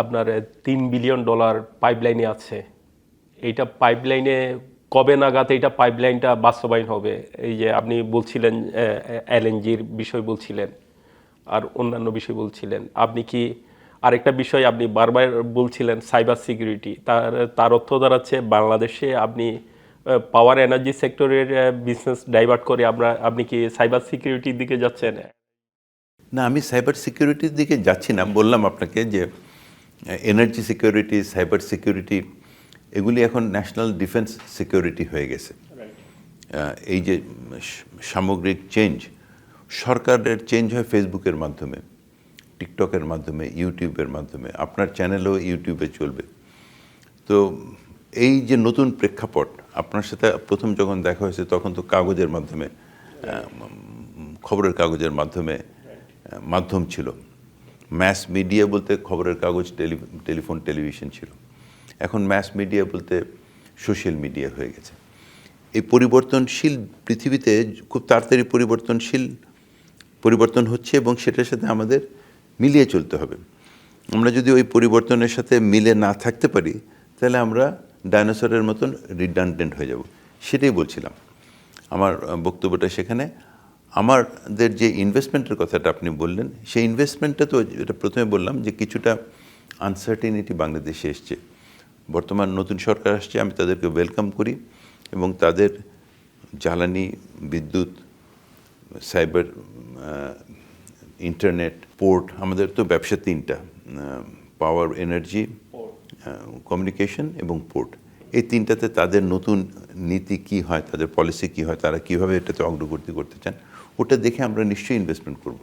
আপনার $3 বিলিয়ন পাইপলাইনে আছে। এইটা পাইপলাইনে কবে নাগাদ এইটা পাইপলাইনটা বাস্তবায়ন হবে? এই যে আপনি বলছিলেন এলএনজির বিষয় বলছিলেন আর অন্যান্য বিষয় বলছিলেন, আপনি কি আরেকটা বিষয় আপনি বারবার বলছিলেন সাইবার সিকিউরিটি, তার অর্থ দাঁড়াচ্ছে বাংলাদেশে আপনি পাওয়ার এনার্জি সেক্টরের বিজনেস ডাইভার্ট করে আপনি কি সাইবার সিকিউরিটির দিকে যাচ্ছেন? না, আমি সাইবার সিকিউরিটির দিকে যাচ্ছি না। বললাম আপনাকে যে এনার্জি সিকিউরিটি, সাইবার সিকিউরিটি এগুলি এখন ন্যাশনাল ডিফেন্স সিকিউরিটি হয়ে গেছে। এই যে সামগ্রিক চেঞ্জ, সরকারের চেঞ্জ হয় ফেসবুকের মাধ্যমে, টিকটকের মাধ্যমে, ইউটিউবের মাধ্যমে, আপনার চ্যানেলও ইউটিউবে চলবে। তো এই যে নতুন প্রেক্ষাপট, আপনার সাথে প্রথম যখন দেখা হয়েছে তখন তো কাগজের মাধ্যমে, খবরের কাগজের মাধ্যমে মাধ্যম ছিল। ম্যাস মিডিয়া বলতে খবরের কাগজ, টেলিফোন, টেলিভিশন ছিল। এখন ম্যাস মিডিয়া বলতে সোশ্যাল মিডিয়া হয়ে গেছে। এই পরিবর্তনশীল পৃথিবীতে খুব তাড়াতাড়ি পরিবর্তন হচ্ছে এবং সেটার সাথে আমাদের মিলিয়ে চলতে হবে। আমরা যদি ওই পরিবর্তনের সাথে মিলে না থাকতে পারি তাহলে আমরা ডাইনোসরের মতন রিডান্ডেন্ট হয়ে যাব। সেটাই বলছিলাম আমার বক্তব্যটা। সেখানে আমাদের যে ইনভেস্টমেন্টের কথাটা আপনি বললেন, সেই ইনভেস্টমেন্টটা তো এটা প্রথমে বললাম যে কিছুটা আনসার্টিনিটি বাংলাদেশে এসছে। বর্তমান নতুন সরকার আসছে, আমি তাদেরকে ওয়েলকাম করি এবং তাদের জ্বালানি, বিদ্যুৎ, সাইবার, ইন্টারনেট, পোর্ট, আমাদের তো ব্যবসা তিনটা, পাওয়ার, এনার্জি, কমিউনিকেশন এবং পোর্ট। এই তিনটাতে তাদের নতুন নীতি কি হয়, তাদের পলিসি কি হয়, তারা কীভাবে এটাতে অগ্রগতি করতে চান, ওটা দেখে আমরা নিশ্চয়ই ইনভেস্টমেন্ট করব।